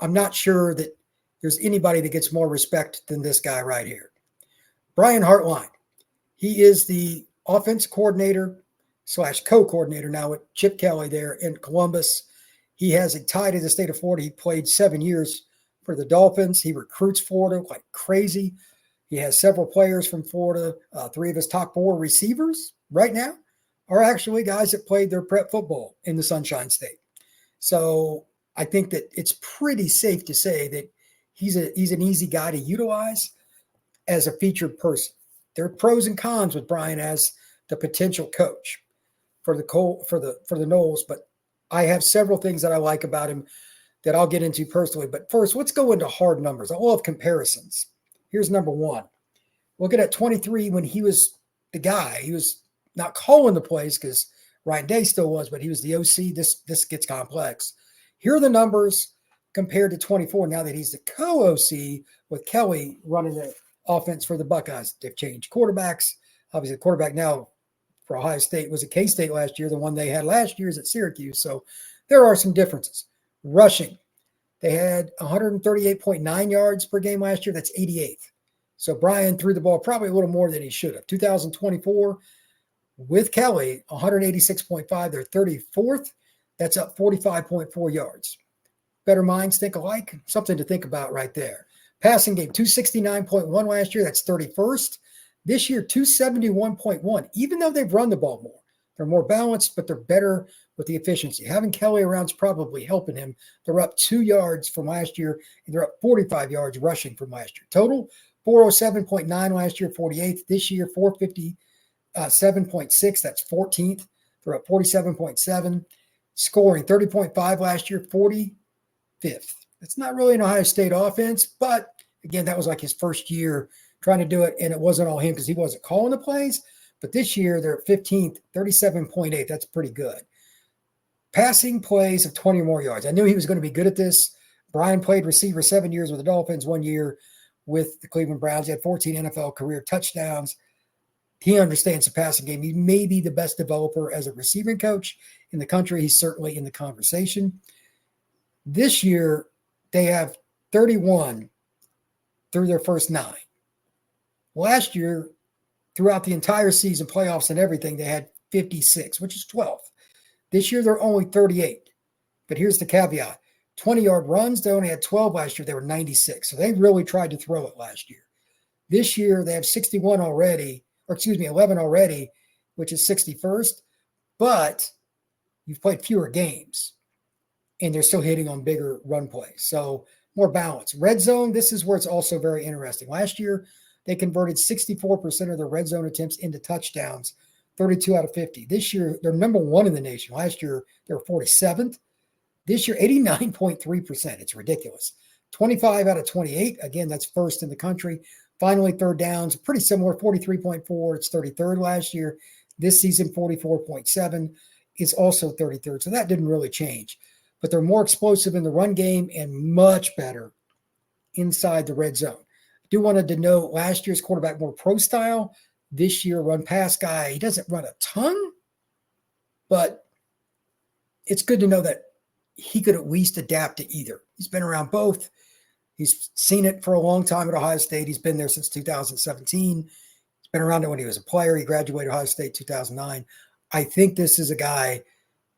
I'm not sure that there's anybody that gets more respect than this guy right here. Brian Hartline. He is the offense coordinator / co-coordinator now with Chip Kelly there in Columbus. He has a tie to the state of Florida. He played 7 years for the Dolphins. He recruits Florida like crazy. He has several players from Florida. 3 of his top 4 receivers right now are actually guys that played their prep football in the Sunshine State. So I think that it's pretty safe to say that he's an easy guy to utilize as a featured person. There are pros and cons with Brian as the potential coach for the Noles, but I have several things that I like about him that I'll get into personally. But first, let's go into hard numbers. I love comparisons. Here's number one. Looking at 23 when he was the guy. He was not calling the plays because Ryan Day still was, but he was the OC. This gets complex. Here are the numbers compared to 24 now that he's the co-OC with Kelly running the offense for the Buckeyes. They've changed quarterbacks. Obviously, the quarterback now for Ohio State was at K-State last year. The one they had last year is at Syracuse. So there are some differences. Rushing. They had 138.9 yards per game last year. That's 88th. So Brian threw the ball probably a little more than he should have. 2024 with Kelly, 186.5. They're 34th. That's up 45.4 yards. Better minds think alike. Something to think about right there. Passing game, 269.1 last year. That's 31st. This year, 271.1. Even though they've run the ball more. They're more balanced, but they're better with the efficiency. Having Kelly around is probably helping him. They're up 2 yards from last year, and they're up 45 yards rushing from last year. Total, 407.9 last year, 48th. This year, 457.6. That's 14th. They're up 47.7. Scoring, 30.5 last year, 45th. It's not really an Ohio State offense, but again, that was like his first year trying to do it, and it wasn't all him because he wasn't calling the plays. But this year, they're at 15th, 37.8. That's pretty good. Passing plays of 20 or more yards. I knew he was going to be good at this. Brian played receiver 7 years with the Dolphins, 1 year with the Cleveland Browns. He had 14 NFL career touchdowns. He understands the passing game. He may be the best developer as a receiving coach in the country. He's certainly in the conversation. This year, they have 31 through their first 9. Last year, throughout the entire season, playoffs and everything, they had 56, which is 12th. This year, they're only 38. But here's the caveat. 20-yard runs, they only had 12 last year. They were 96. So they really tried to throw it last year. This year, they have 11 already, which is 61st. But you've played fewer games, and they're still hitting on bigger run plays. So more balance. Red zone, this is where it's also very interesting. Last year, they converted 64% of their red zone attempts into touchdowns, 32 out of 50. This year, they're number 1 in the nation. Last year, they were 47th. This year, 89.3%. It's ridiculous. 25 out of 28. Again, that's first in the country. Finally, third downs, pretty similar, 43.4. It's 33rd last year. This season, 44.7 is also 33rd. So that didn't really change. But they're more explosive in the run game and much better inside the red zone. I do want to denote last year's quarterback more pro style. This year, run pass guy. He doesn't run a ton, but it's good to know that he could at least adapt to either. He's been around both. He's seen it for a long time at Ohio State. He's been there since 2017. He's been around it when he was a player. He graduated Ohio State 2009. I think this is a guy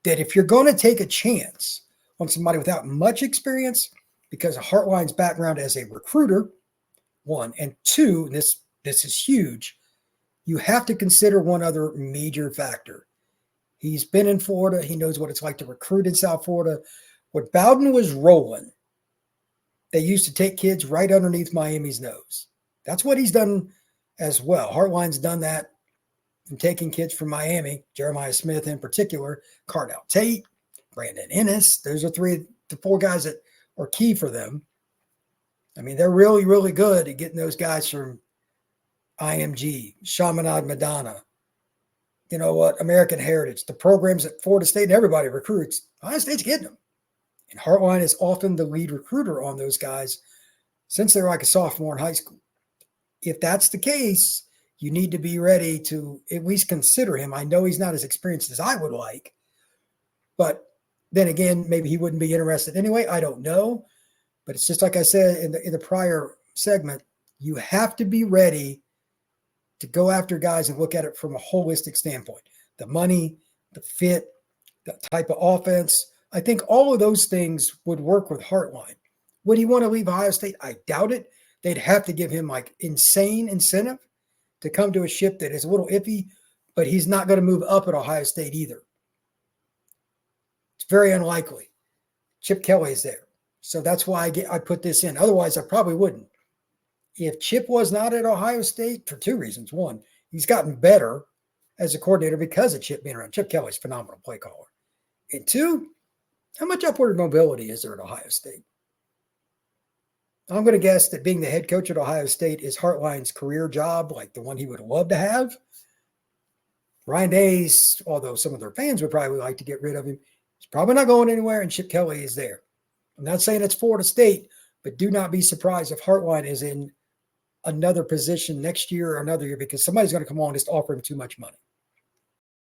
that if you're going to take a chance on somebody without much experience, because of Hartline's background as a recruiter, 1, and 2, this is huge, you have to consider one other major factor. He's been in Florida. He knows what it's like to recruit in South Florida. When Bowden was rolling, they used to take kids right underneath Miami's nose. That's what he's done as well. Hartline's done that from taking kids from Miami, Jeremiah Smith in particular, Cardell Tate, Brandon Ennis. Those are 3 to 4 guys that are key for them. I mean, they're really, really good at getting those guys from IMG, Chaminade Madonna, you know what, American Heritage, the programs at Florida State, and everybody recruits. Ohio State's getting them. And Hartline is often the lead recruiter on those guys since they're like a sophomore in high school. If that's the case, you need to be ready to at least consider him. I know he's not as experienced as I would like, but then again, maybe he wouldn't be interested anyway. I don't know. But it's just like I said in the prior segment, you have to be ready to go after guys and look at it from a holistic standpoint. The money, the fit, the type of offense. I think all of those things would work with Hartline. Would he want to leave Ohio State? I doubt it. They'd have to give him like insane incentive to come to a ship that is a little iffy, but he's not going to move up at Ohio State either. It's very unlikely. Chip Kelly is there. So that's why I put this in. Otherwise, I probably wouldn't. If Chip was not at Ohio State, for two reasons. One, he's gotten better as a coordinator because of Chip being around. Chip Kelly's a phenomenal play caller. And two, how much upward mobility is there at Ohio State? I'm going to guess that being the head coach at Ohio State is Hartline's career job, like the one he would love to have. Ryan Day's, although some of their fans would probably like to get rid of him, he's probably not going anywhere, and Chip Kelly is there. I'm not saying it's Florida State, but do not be surprised if Hartline is in another position next year or another year because somebody's going to come on and just offer him too much money.